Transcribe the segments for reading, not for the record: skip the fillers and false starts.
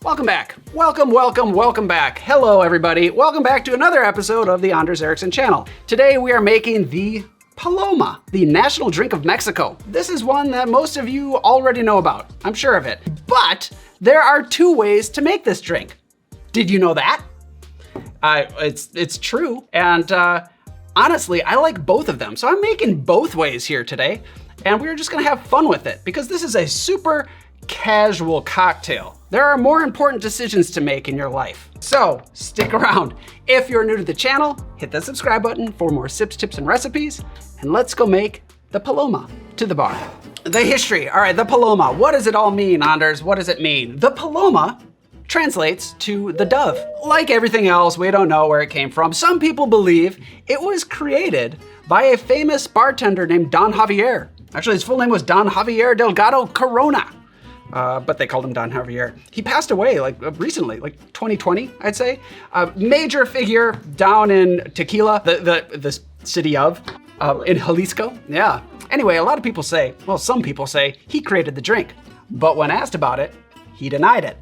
Welcome back. Welcome back. Hello, everybody. Welcome back to another episode of the Anders Ericsson channel. Today we are making the Paloma, the national drink of Mexico. This is one that most of you already know about. I'm sure of it. But there are two ways to make this drink. Did you know that? It's true. And honestly, I like both of them. So I'm making both ways here today. And we're just gonna have fun with it because this is a super casual cocktail. There are more important decisions to make in your life. So stick around. If you're new to the channel, hit the subscribe button for more sips, tips, and recipes. And let's go make the Paloma to the bar. The history. All right, the Paloma. What does it all mean, Anders? What does it mean? The Paloma translates to the dove. Like everything else, we don't know where it came from. Some people believe it was created by a famous bartender named Don Javier. Actually, his full name was Don Javier Delgado Corona. But they called him Don Javier. He passed away recently, 2020, I'd say. A major figure down in Tequila, the city in Jalisco. Yeah. Anyway, a lot of people say, well, some people say he created the drink. But when asked about it, he denied it.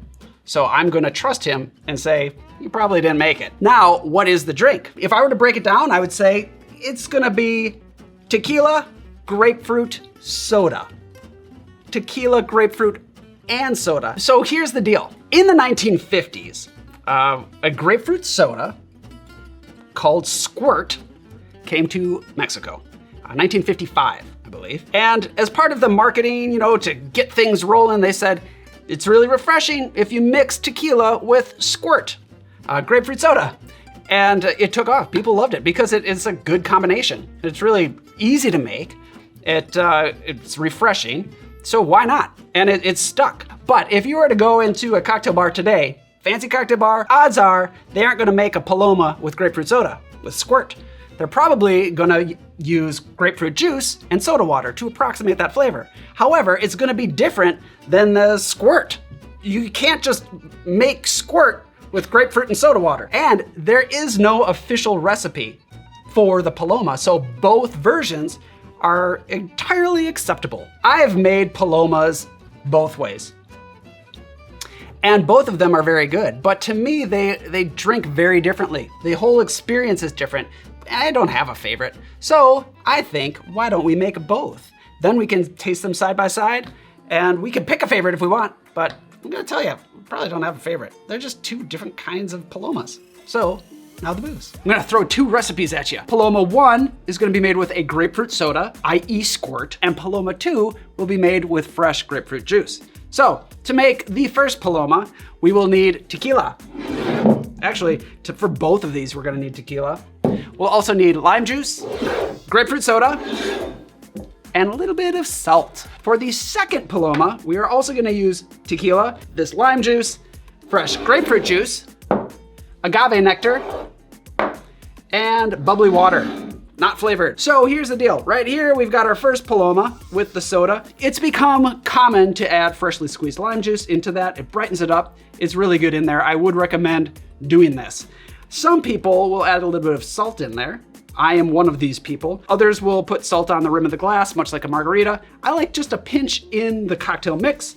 So I'm gonna trust him and say, he probably didn't make it. Now, what is the drink? If I were to break it down, I would say it's gonna be tequila, grapefruit, soda. Tequila, grapefruit, and soda. So here's the deal. In the 1950s, a grapefruit soda called Squirt came to Mexico. 1955, I believe. And as part of the marketing, to get things rolling, they said, it's really refreshing if you mix tequila with Squirt, grapefruit soda. And it took off. People loved it because it's a good combination. It's really easy to make. It's refreshing. So why not? And it's stuck. But if you were to go into a cocktail bar today, fancy cocktail bar, odds are they aren't gonna make a Paloma with grapefruit soda, with Squirt. They're probably gonna use grapefruit juice and soda water to approximate that flavor. However, it's gonna be different than the Squirt. You can't just make Squirt with grapefruit and soda water. And there is no official recipe for the Paloma, so both versions are entirely acceptable. I have made Palomas both ways. And both of them are very good, but to me, they drink very differently. The whole experience is different. I don't have a favorite. So I think, why don't we make both? Then we can taste them side by side, and we can pick a favorite if we want, but I'm gonna tell you, I probably don't have a favorite. They're just two different kinds of Palomas. So, now the booze. I'm gonna throw two recipes at you. Paloma 1 is gonna be made with a grapefruit soda, i.e. Squirt, and Paloma 2 will be made with fresh grapefruit juice. So, to make the first Paloma, we will need tequila. Actually, for both of these, we're gonna need tequila. We'll also need lime juice, grapefruit soda, and a little bit of salt. For the second Paloma, we are also gonna use tequila, this lime juice, fresh grapefruit juice, agave nectar, and bubbly water, not flavored. So here's the deal. Right here, we've got our first Paloma with the soda. It's become common to add freshly squeezed lime juice into that. It brightens it up. It's really good in there. I would recommend doing this. Some people will add a little bit of salt in there. I am one of these people. Others will put salt on the rim of the glass, much like a margarita. I like just a pinch in the cocktail mix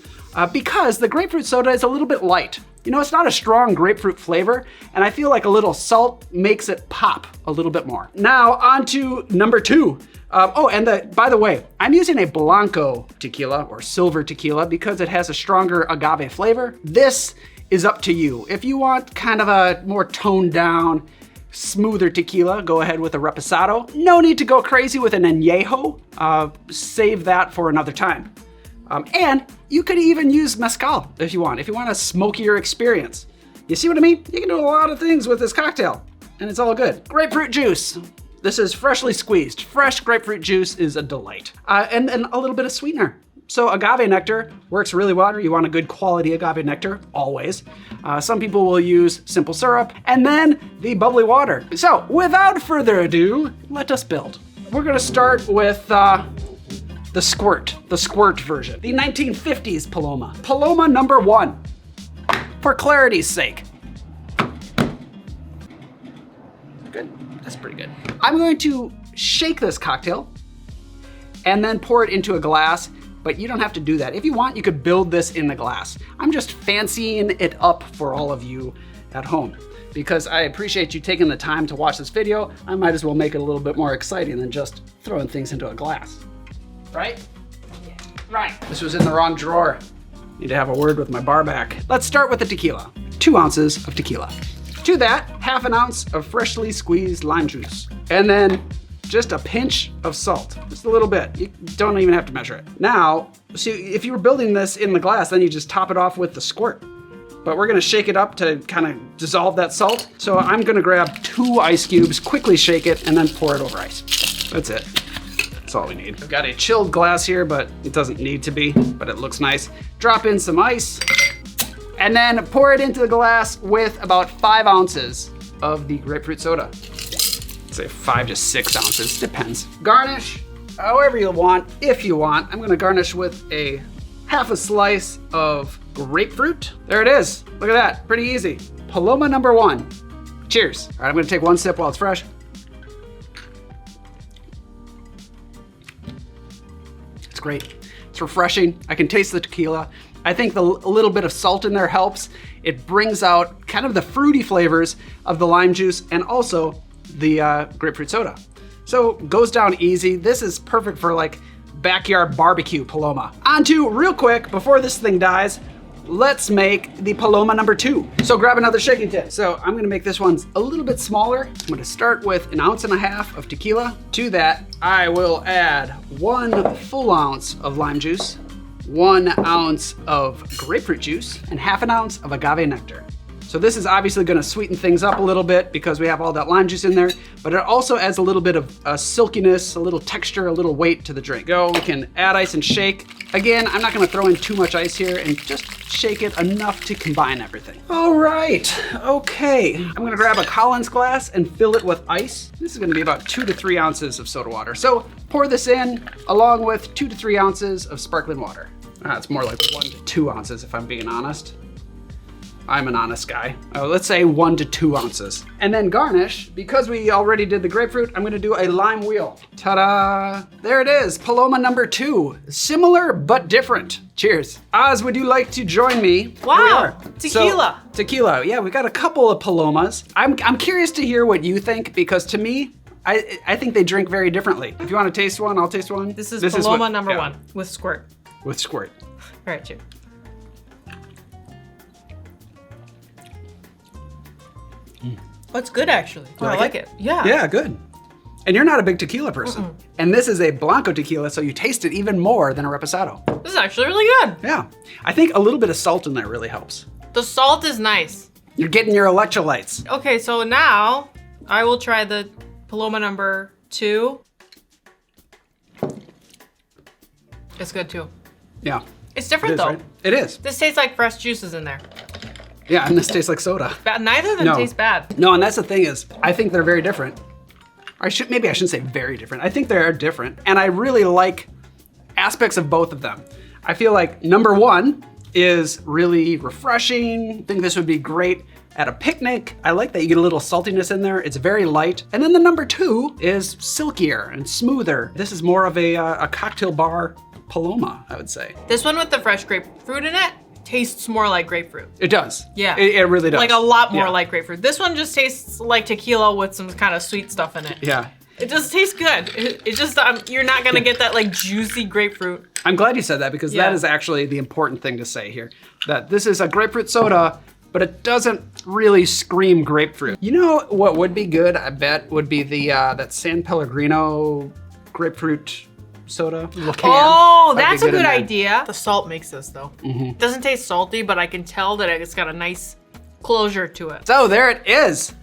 because the grapefruit soda is a little bit light. It's not a strong grapefruit flavor, and I feel like a little salt makes it pop a little bit more. Now, on to number 2. By the way, I'm using a Blanco tequila or silver tequila because it has a stronger agave flavor. This is up to you. If you want kind of a more toned down, smoother tequila, go ahead with a reposado. No need to go crazy with an añejo. Save that for another time. And you could even use mezcal if you want a smokier experience. You see what I mean? You can do a lot of things with this cocktail, and it's all good. Grapefruit juice. This is freshly squeezed. Fresh grapefruit juice is a delight. And a little bit of sweetener. So agave nectar works really well. You want a good quality agave nectar, always. Some people will use simple syrup, and then the bubbly water. So without further ado, let us build. We're gonna start with the Squirt version. The 1950s Paloma. Paloma number 1. For clarity's sake. Good, that's pretty good. I'm going to shake this cocktail and then pour it into a glass but you don't have to do that. If you want, you could build this in the glass. I'm just fancying it up for all of you at home. Because I appreciate you taking the time to watch this video, I might as well make it a little bit more exciting than just throwing things into a glass. Right? Yeah. Right. This was in the wrong drawer. Need to have a word with my bar back. Let's start with the tequila. 2 ounces of tequila. To that, half an ounce of freshly squeezed lime juice. And then just a pinch of salt, just a little bit. You don't even have to measure it. Now, see, if you were building this in the glass, then you just top it off with the squirt. But we're gonna shake it up to kind of dissolve that salt. So I'm gonna grab 2 ice cubes, quickly shake it, and then pour it over ice. That's it. That's all we need. I've got a chilled glass here, but it doesn't need to be, but it looks nice. Drop in some ice, and then pour it into the glass with about 5 ounces of the grapefruit soda. Say 5 to 6 ounces, depends. Garnish however you want, if you want. I'm gonna garnish with a half a slice of grapefruit. There it is, look at that, pretty easy. Paloma number 1, cheers. All right, I'm gonna take 1 sip while it's fresh. It's great, it's refreshing. I can taste the tequila. I think a little bit of salt in there helps. It brings out kind of the fruity flavors of the lime juice and also the grapefruit soda. So goes down easy. This is perfect for like backyard barbecue Paloma. On to, real quick, before this thing dies, let's make the Paloma number 2. So grab another shaking tin. So I'm gonna make this one a little bit smaller. I'm gonna start with 1.5 ounces of tequila. To that, I will add 1 full ounce of lime juice, 1 ounce of grapefruit juice, and half an ounce of agave nectar. So this is obviously gonna sweeten things up a little bit because we have all that lime juice in there, but it also adds a little bit of silkiness, a little texture, a little weight to the drink. We can add ice and shake. Again, I'm not gonna throw in too much ice here and just shake it enough to combine everything. All right, okay. I'm gonna grab a Collins glass and fill it with ice. This is gonna be about 2 to 3 ounces of soda water. So pour this in along with 2 to 3 ounces of sparkling water. It's more like 1 to 2 ounces if I'm being honest. I'm an honest guy. Let's say 1 to 2 ounces. And then garnish, because we already did the grapefruit, I'm gonna do a lime wheel. Ta-da! There it is, Paloma number 2. Similar, but different. Cheers. Oz, would you like to join me? Wow, tequila. So, tequila, yeah, we've got a couple of Palomas. I'm curious to hear what you think, because to me, I think they drink very differently. If you wanna taste one, I'll taste one. This is Paloma number 1 with Squirt. With Squirt. All right, cheers. Oh, it's good actually. Oh, I like it. Yeah. Yeah, good. And you're not a big tequila person. And this is a Blanco tequila, so you taste it even more than a Reposado. This is actually really good. Yeah. I think a little bit of salt in there really helps. The salt is nice. You're getting your electrolytes. Okay, so now I will try the Paloma number 2. It's good too. Yeah. It's different though. Right? It is. This tastes like fresh juices in there. Yeah, and this tastes like soda. Neither of them taste bad. No, and that's the thing is, I think they're very different. Maybe I shouldn't say very different. I think they are different, and I really like aspects of both of them. I feel like number 1 is really refreshing. I think this would be great at a picnic. I like that you get a little saltiness in there. It's very light. And then the number 2 is silkier and smoother. This is more of a cocktail bar Paloma, I would say. This one with the fresh grapefruit in it tastes more like grapefruit. It does. Yeah. It really does. Like a lot more like grapefruit. This one just tastes like tequila with some kind of sweet stuff in it. Yeah. It just tastes good. It just, you're not gonna get that like juicy grapefruit. I'm glad you said that because that is actually the important thing to say here. That this is a grapefruit soda, but it doesn't really scream grapefruit. You know what would be good, I bet, would be the that San Pellegrino grapefruit soda. Oh, that's a good idea. The salt makes this though. It doesn't taste salty, but I can tell that it's got a nice closure to it. So there it is.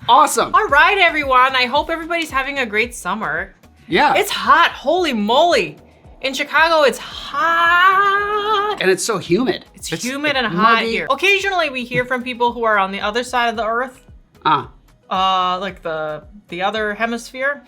Awesome. All right, everyone. I hope everybody's having a great summer. Yeah. It's hot, holy moly. In Chicago, it's hot. And it's so humid. It's humid and hot here. Occasionally we hear from people who are on the other side of the earth. Like the other hemisphere.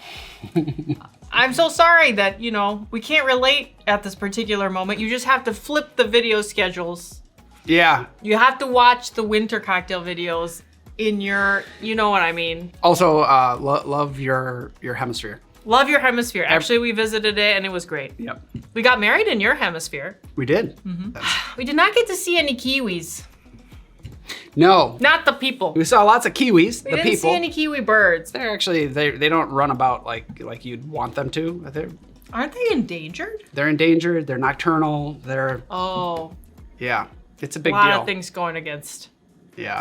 I'm so sorry that, you know, we can't relate at this particular moment. You just have to flip the video schedules. Yeah. You have to watch the winter cocktail videos in your, you know what I mean. Also, love your hemisphere. Love your hemisphere. Actually, we visited it and it was great. Yep. We got married in your hemisphere. We did. We did not get to see any kiwis. No. Not the people. We saw lots of kiwis, We didn't see any kiwi birds. They're actually, they don't run about like you'd want them to. Aren't they endangered? They're endangered, they're nocturnal, they're... Oh. Yeah, it's a big deal. A deal. lot of things going against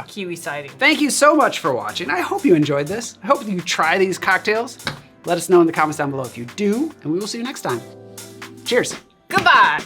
kiwi sighting. Thank you so much for watching. I hope you enjoyed this. I hope you try these cocktails. Let us know in the comments down below if you do, and we will see you next time. Cheers. Goodbye.